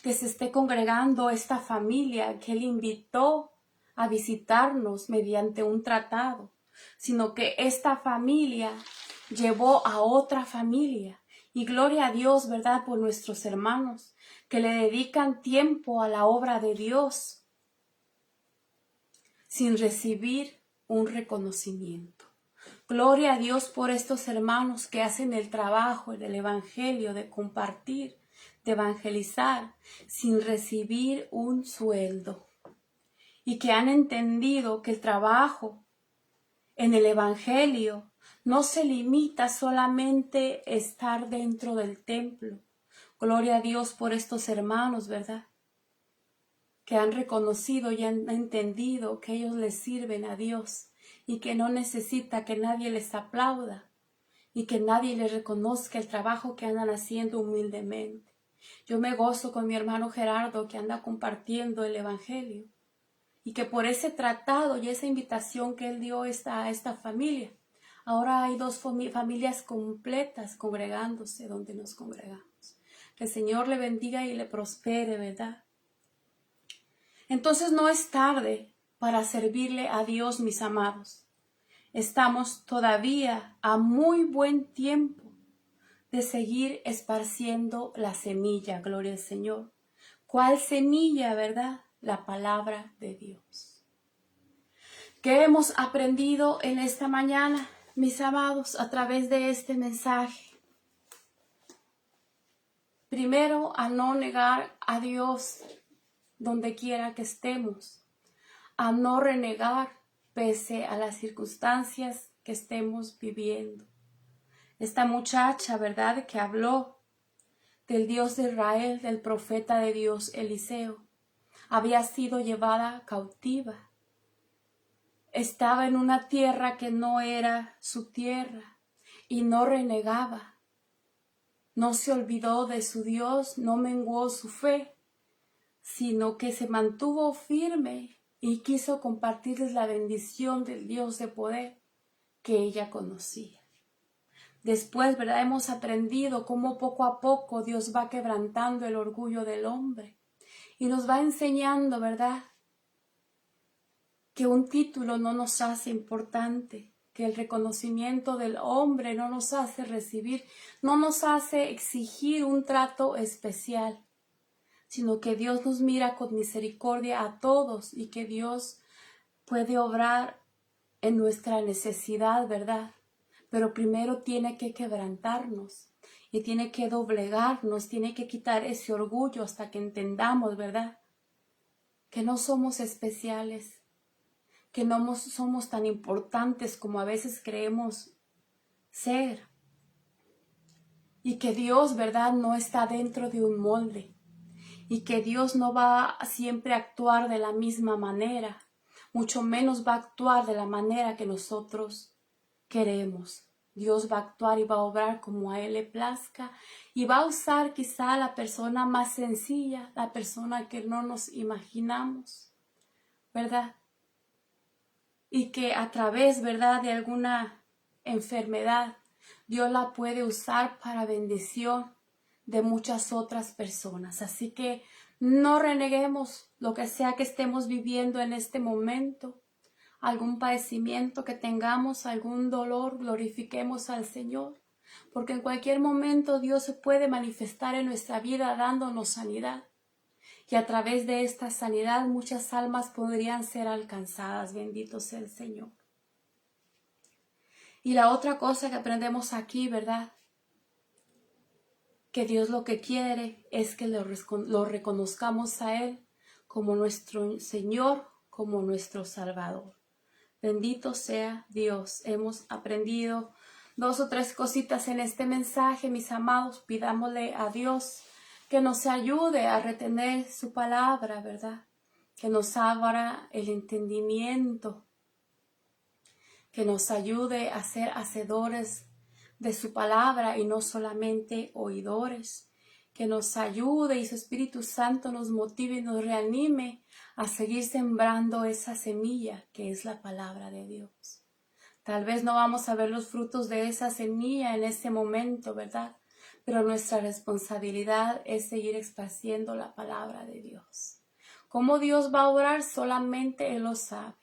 que se esté congregando esta familia que él invitó a visitarnos mediante un tratado, sino que esta familia llevó a otra familia. Y gloria a Dios, ¿verdad?, por nuestros hermanos que le dedican tiempo a la obra de Dios sin recibir un reconocimiento. Gloria a Dios por estos hermanos que hacen el trabajo del Evangelio, de compartir, de evangelizar, sin recibir un sueldo. Y que han entendido que el trabajo en el Evangelio no se limita solamente a estar dentro del templo. Gloria a Dios por estos hermanos, ¿verdad? Que han reconocido y han entendido que ellos les sirven a Dios y que no necesita que nadie les aplauda y que nadie les reconozca el trabajo que andan haciendo humildemente. Yo me gozo con mi hermano Gerardo que anda compartiendo el Evangelio y que por ese tratado y esa invitación que él dio a esta familia, ahora hay 2 familias completas congregándose donde nos congregamos. Que el Señor le bendiga y le prospere, ¿verdad? Entonces no es tarde para servirle a Dios, mis amados. Estamos todavía a muy buen tiempo de seguir esparciendo la semilla, gloria al Señor. ¿Cuál semilla, verdad? La palabra de Dios. ¿Qué hemos aprendido en esta mañana, mis amados, a través de este mensaje? Primero, a no negar a Dios donde quiera que estemos, a no renegar pese a las circunstancias que estemos viviendo. Esta muchacha, ¿verdad?, que habló del Dios de Israel, del profeta de Dios Eliseo, había sido llevada cautiva. Estaba en una tierra que no era su tierra y no renegaba. No se olvidó de su Dios, no menguó su fe, sino que se mantuvo firme y quiso compartirles la bendición del Dios de poder que ella conocía. Después, ¿verdad?, hemos aprendido cómo poco a poco Dios va quebrantando el orgullo del hombre y nos va enseñando, ¿verdad?, que un título no nos hace importante, que el reconocimiento del hombre no nos hace recibir, no nos hace exigir un trato especial, sino que Dios nos mira con misericordia a todos y que Dios puede obrar en nuestra necesidad, ¿verdad? Pero primero tiene que quebrantarnos y tiene que doblegarnos, tiene que quitar ese orgullo hasta que entendamos, ¿verdad?, que no somos especiales, que no somos tan importantes como a veces creemos ser y que Dios, ¿verdad?, no está dentro de un molde y que Dios no va siempre a actuar de la misma manera, mucho menos va a actuar de la manera que nosotros queremos. Dios va a actuar y va a obrar como a Él le plazca y va a usar quizá a la persona más sencilla, la persona que no nos imaginamos, ¿verdad? Y que a través, ¿verdad?, de alguna enfermedad, Dios la puede usar para bendición de muchas otras personas. Así que no reneguemos lo que sea que estemos viviendo en este momento, algún padecimiento que tengamos, algún dolor, glorifiquemos al Señor, porque en cualquier momento Dios se puede manifestar en nuestra vida dándonos sanidad. Y a través de esta sanidad muchas almas podrían ser alcanzadas. Bendito sea el Señor. Y la otra cosa que aprendemos aquí, ¿verdad?, que Dios lo que quiere es que lo reconozcamos a Él como nuestro Señor, como nuestro Salvador. Bendito sea Dios. Hemos aprendido 2 o 3 cositas en este mensaje, mis amados. Pidámosle a Dios que nos ayude a retener su palabra, ¿verdad? Que nos abra el entendimiento, que nos ayude a ser hacedores de su palabra y no solamente oidores, que nos ayude y su Espíritu Santo nos motive y nos reanime a seguir sembrando esa semilla que es la palabra de Dios. Tal vez no vamos a ver los frutos de esa semilla en ese momento, ¿verdad? Pero nuestra responsabilidad es seguir esparciendo la palabra de Dios. ¿Cómo Dios va a obrar? Solamente Él lo sabe.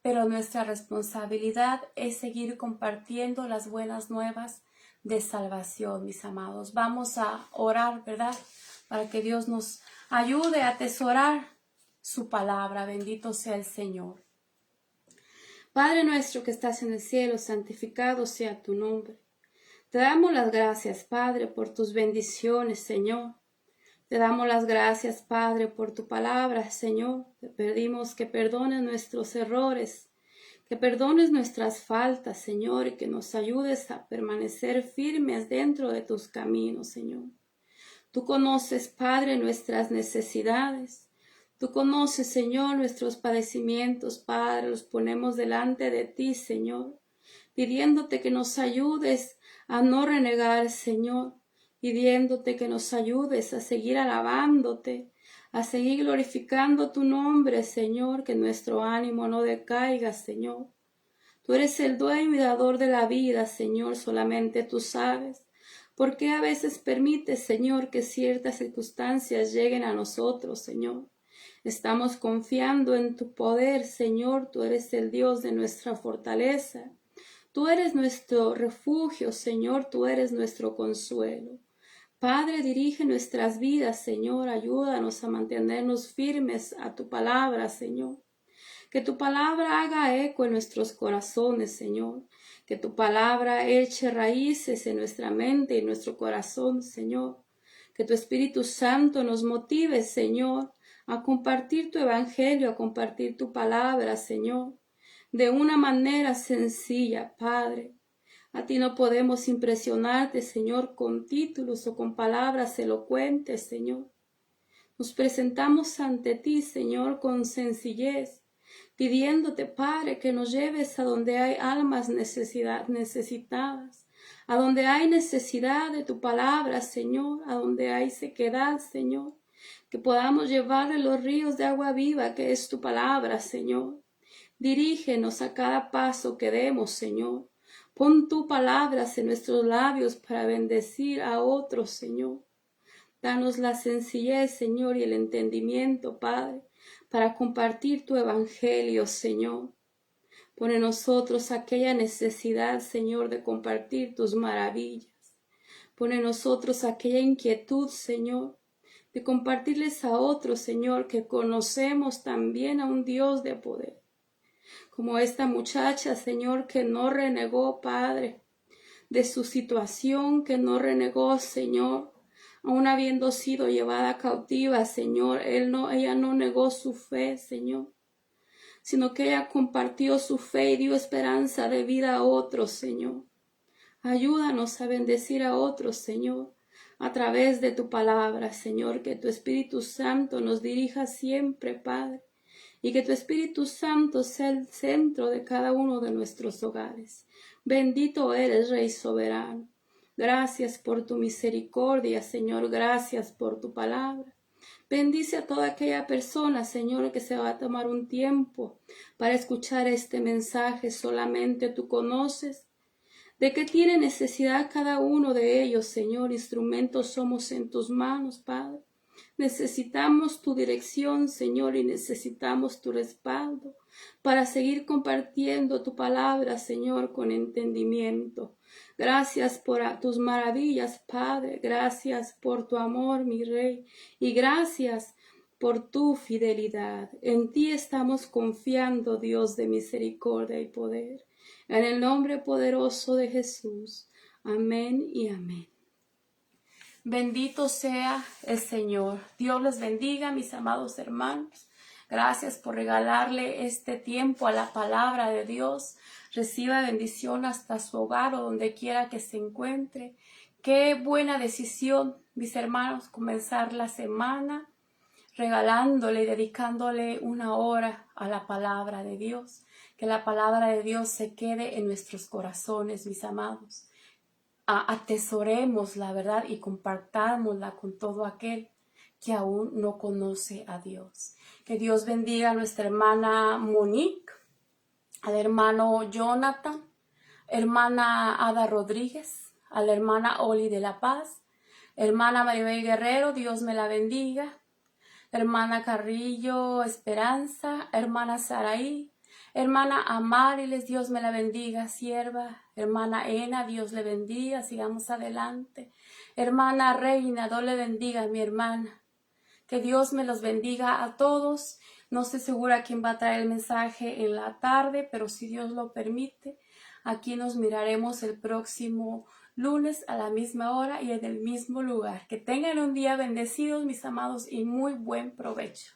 Pero nuestra responsabilidad es seguir compartiendo las buenas nuevas de salvación, mis amados. Vamos a orar, ¿verdad?, para que Dios nos ayude a atesorar su palabra. Bendito sea el Señor. Padre nuestro que estás en el cielo, santificado sea tu nombre. Te damos las gracias, Padre, por tus bendiciones, Señor. Te damos las gracias, Padre, por tu palabra, Señor. Te pedimos que perdones nuestros errores, que perdones nuestras faltas, Señor, y que nos ayudes a permanecer firmes dentro de tus caminos, Señor. Tú conoces, Padre, nuestras necesidades. Tú conoces, Señor, nuestros padecimientos, Padre, los ponemos delante de ti, Señor, pidiéndote que nos ayudes a no renegar, Señor, pidiéndote que nos ayudes a seguir alabándote, a seguir glorificando tu nombre, Señor, que nuestro ánimo no decaiga, Señor. Tú eres el dueño y dador de la vida, Señor, solamente tú sabes. ¿Por qué a veces permites, Señor, que ciertas circunstancias lleguen a nosotros, Señor? Estamos confiando en tu poder, Señor. Tú eres el Dios de nuestra fortaleza. Tú eres nuestro refugio, Señor. Tú eres nuestro consuelo. Padre, dirige nuestras vidas, Señor. Ayúdanos a mantenernos firmes a tu palabra, Señor. Que tu palabra haga eco en nuestros corazones, Señor. Que tu palabra eche raíces en nuestra mente y en nuestro corazón, Señor. Que tu Espíritu Santo nos motive, Señor, a compartir tu evangelio, a compartir tu palabra, Señor, de una manera sencilla, Padre. A ti no podemos impresionarte, Señor, con títulos o con palabras elocuentes, Señor. Nos presentamos ante ti, Señor, con sencillez, pidiéndote, Padre, que nos lleves a donde hay almas necesitadas, a donde hay necesidad de tu palabra, Señor, a donde hay sequedad, Señor, que podamos llevarle los ríos de agua viva que es tu palabra, Señor. Dirígenos a cada paso que demos, Señor. Pon tu palabras en nuestros labios para bendecir a otros, Señor. Danos la sencillez, Señor, y el entendimiento, Padre, para compartir tu evangelio, Señor. Pon en nosotros aquella necesidad, Señor, de compartir tus maravillas. Pon en nosotros aquella inquietud, Señor, de compartirles a otros, Señor, que conocemos también a un Dios de poder. Como esta muchacha, Señor, que no renegó, Padre, de su situación, que no renegó, Señor, aun habiendo sido llevada cautiva, Señor, ella no negó su fe, Señor, sino que ella compartió su fe y dio esperanza de vida a otros, Señor. Ayúdanos a bendecir a otros, Señor, a través de tu palabra, Señor, que tu Espíritu Santo nos dirija siempre, Padre, y que tu Espíritu Santo sea el centro de cada uno de nuestros hogares. Bendito eres, Rey soberano. Gracias por tu misericordia, Señor. Gracias por tu palabra. Bendice a toda aquella persona, Señor, que se va a tomar un tiempo para escuchar este mensaje. Solamente tú conoces de qué tiene necesidad cada uno de ellos, Señor. Instrumentos somos en tus manos, Padre. Necesitamos tu dirección, Señor, y necesitamos tu respaldo para seguir compartiendo tu palabra, Señor, con entendimiento. Gracias por tus maravillas, Padre. Gracias por tu amor, mi Rey. Y gracias por tu fidelidad. En ti estamos confiando, Dios de misericordia y poder. En el nombre poderoso de Jesús. Amén y amén. Bendito sea el Señor. Dios les bendiga, mis amados hermanos. Gracias por regalarle este tiempo a la palabra de Dios. Reciba bendición hasta su hogar o donde quiera que se encuentre. Qué buena decisión, mis hermanos, comenzar la semana regalándole y dedicándole una hora a la palabra de Dios. Que la palabra de Dios se quede en nuestros corazones, mis amados. Atesoremos la verdad y compartámosla con todo aquel que aún no conoce a Dios. Que Dios bendiga a nuestra hermana Monique, al hermano Jonathan, hermana Ada Rodríguez, a la hermana Oli de la Paz, hermana Maribel Guerrero, Dios me la bendiga, hermana Carrillo Esperanza, hermana Saraí, hermana Amariles, Dios me la bendiga, sierva. Hermana Ena, Dios le bendiga, sigamos adelante. Hermana Reina, Dios le bendiga, mi hermana. Que Dios me los bendiga a todos. No estoy segura quién va a traer el mensaje en la tarde, pero si Dios lo permite, aquí nos miraremos el próximo lunes a la misma hora y en el mismo lugar. Que tengan un día bendecido, mis amados, y muy buen provecho.